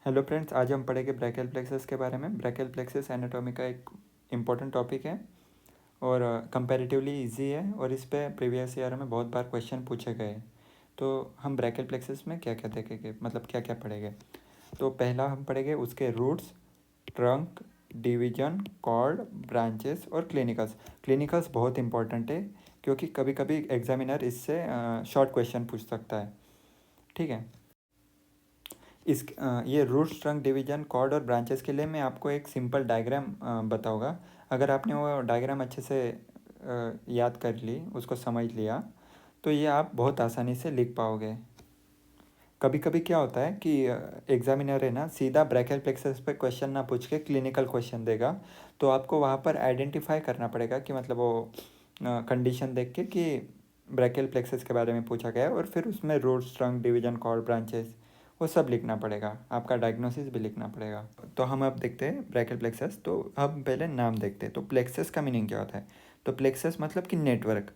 Hello friends, आज हम पढ़ेंगे ब्रैकियल प्लेक्सस के बारे में। ब्रैकियल प्लेक्सस एनाटॉमी का एक इम्पॉर्टेंट टॉपिक है और कंपैरेटिवली इजी है और इस पे प्रीवियस ईयर में बहुत बार क्वेश्चन पूछे गए हैं। तो हम ब्रैकियल प्लेक्सस में क्या क्या देखेंगे, मतलब क्या क्या पढ़ेंगे। तो पहला हम पढ़ेंगे उसके roots, trunk, division, cord, branches और क्लिनिकल्स। क्लिनिकल्स बहुत इंपॉर्टेंट है क्योंकि कभी कभी एग्जामिनर इससे शॉर्ट क्वेश्चन पूछ सकता है। ठीक है। ये रूट्स, ट्रंक, डिवीजन, कॉर्ड और ब्रांचेस के लिए मैं आपको एक सिंपल डायग्राम बताऊंगा। अगर आपने वो डायग्राम अच्छे से याद कर ली, उसको समझ लिया, तो ये आप बहुत आसानी से लिख पाओगे। कभी कभी क्या होता है कि एग्जामिनर है ना, सीधा ब्रैकियल प्लेक्सस पे क्वेश्चन ना पूछ के क्लिनिकल क्वेश्चन देगा। तो आपको वहाँ पर आइडेंटिफाई करना पड़ेगा कि मतलब वो कंडीशन देख के कि ब्रैकियल प्लेक्सस के बारे में पूछा गया है, और फिर उसमें roots, trunk, division, cord, branches वो सब लिखना पड़ेगा। आपका डायग्नोसिस भी लिखना पड़ेगा। तो हम अब देखते हैं ब्रैकियल प्लेक्सस। तो हम पहले नाम देखते हैं। तो प्लेक्सस का मीनिंग क्या होता है? तो प्लेक्सस मतलब कि नेटवर्क।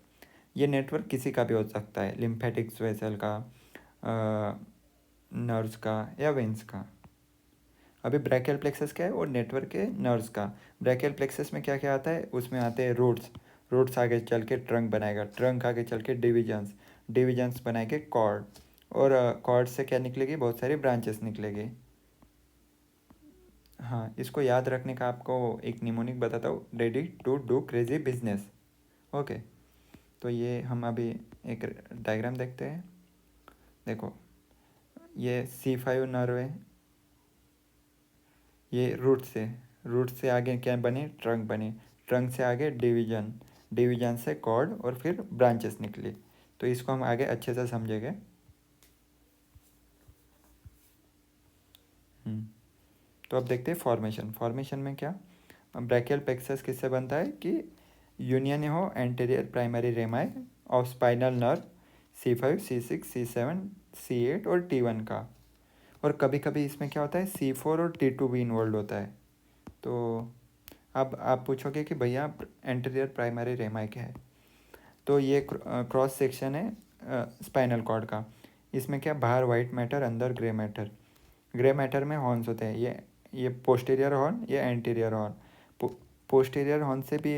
ये नेटवर्क किसी का भी हो सकता है, लिम्फेटिक्स वेसल का, नर्व्स का या वेंस का। अभी ब्रैकियल प्लेक्सस क्या है? वो नेटवर्क है नर्व्स का। ब्रैकियल प्लेक्सस में क्या क्या आता है? उसमें आते हैं रूट्स। रूट्स आगे चल के ट्रंक बनाएगा, ट्रंक आगे चल के डिविजन्स, डिविजन्स बनाएंगे कॉर्ड, और कॉर्ड से क्या निकलेगी? बहुत सारी ब्रांचेस निकलेगी। हाँ, इसको याद रखने का आपको एक निमोनिक बताता हूँ, ready to do crazy business. Okay. तो ये हम अभी एक डायग्राम देखते हैं। देखो, ये C5 नर्व है, ये रूट से आगे क्या बने? ट्रंक बने, ट्रंक से आगे डिवीजन, डिवीजन से कॉर्ड और फिर ब्रांचेस निकली। तो इसको हम आगे अच्छे से समझेंगे। तो अब देखते हैं फॉर्मेशन। फॉर्मेशन में क्या, ब्रैकियल प्लेक्सस किससे बनता है कि यूनियन हो anterior primary रेमाई of spinal nerve C5, C6, C7, C8 और T1 का। और कभी कभी इसमें क्या होता है, C4 और T2 भी इन्वॉल्व होता है। तो अब आप पूछोगे कि भैया एंटीरियर प्राइमरी रेमाई क्या है? तो ये क्रॉस सेक्शन है स्पाइनल कॉर्ड का। इसमें क्या, बाहर वाइट मैटर, अंदर ग्रे मैटर। ग्रे मैटर में हॉर्न्स होते हैं, ये पोस्टीरियर हॉर्न, ये एंटीरियर हॉर्न। पोस्टीरियर हॉर्न से भी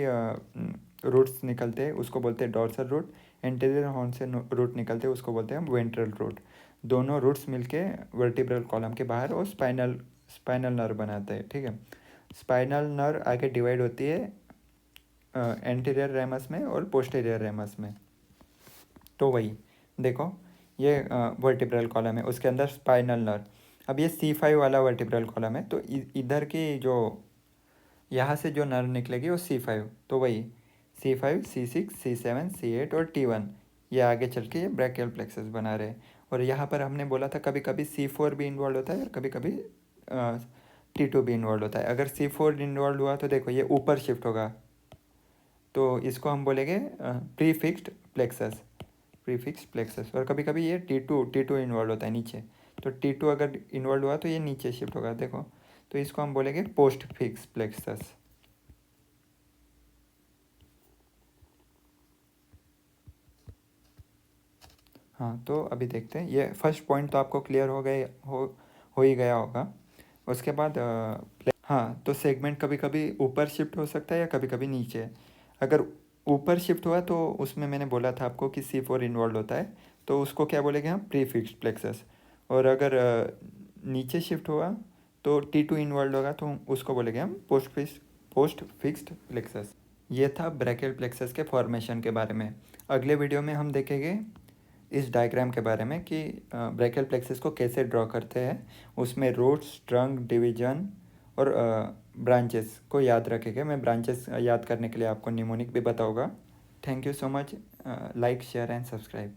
रूट्स निकलते हैं, उसको बोलते हैं डॉर्सल रूट। एंटीरियर हॉर्न से रूट निकलते हैं, उसको बोलते हैं हम वेंट्रल रूट। दोनों रूट्स मिलके वर्टिब्रल कॉलम के बाहर और स्पाइनल स्पाइनल नर्व बनाते हैं। ठीक है। स्पाइनल नर्व आगे डिवाइड होती है एंटीरियर रेमस में और पोस्टीरियर रेमस में। तो वही देखो, ये वर्टिब्रल कॉलम है, उसके अंदर स्पाइनल नर्व। अब ये C5 वाला वर्टिब्रल कॉलम है, तो इधर की जो यहाँ से जो नर्व निकलेगी वो C5। तो वही C5, C6, C7, C8 और T1, ये आगे चल के ये ब्रैकियल प्लेक्सस बना रहे हैं। और यहाँ पर हमने बोला था कभी कभी C4 भी इन्वॉल्व होता है और कभी कभी T2 भी इन्वॉल्व होता है। अगर C4 इन्वॉल्व हुआ तो देखो ये ऊपर शिफ्ट होगा, तो इसको हम बोलेंगे प्रीफिक्स्ड प्लेक्सस, प्रीफिक्स प्लेक्सस। और कभी कभी ये टी टू इन्वॉल्व होता है नीचे, तो T2 अगर इन्वॉल्व हुआ तो ये नीचे शिफ्ट होगा, देखो। तो इसको हम बोलेंगे पोस्ट फिक्स प्लेक्सस। हाँ, तो अभी देखते हैं, ये फर्स्ट पॉइंट तो आपको क्लियर हो ही गया होगा। उसके बाद हाँ, तो सेगमेंट कभी कभी ऊपर शिफ्ट हो सकता है या कभी कभी नीचे। अगर ऊपर शिफ्ट हुआ तो उसमें मैंने बोला था आपको कि C4 इन्वॉल्व होता है, तो उसको क्या बोलेंगे हम? Prefixed plexus. और अगर नीचे शिफ्ट हुआ तो T2 इन्वॉल्व होगा, तो उसको बोलेंगे हम पोस्ट फिक्स्ड प्लेक्सस। ये था ब्रैकियल प्लेक्सस के फॉर्मेशन के बारे में। अगले वीडियो में हम देखेंगे इस डायग्राम के बारे में कि ब्रैकियल प्लेक्सस को कैसे ड्रॉ करते हैं। उसमें रूट्स, ट्रंक, डिवीजन और ब्रांचेस को याद रखेंगे। मैं ब्रांचेस याद करने के लिए आपको निमोनिक भी बताऊंगा। Thank you so much. Like, share and subscribe.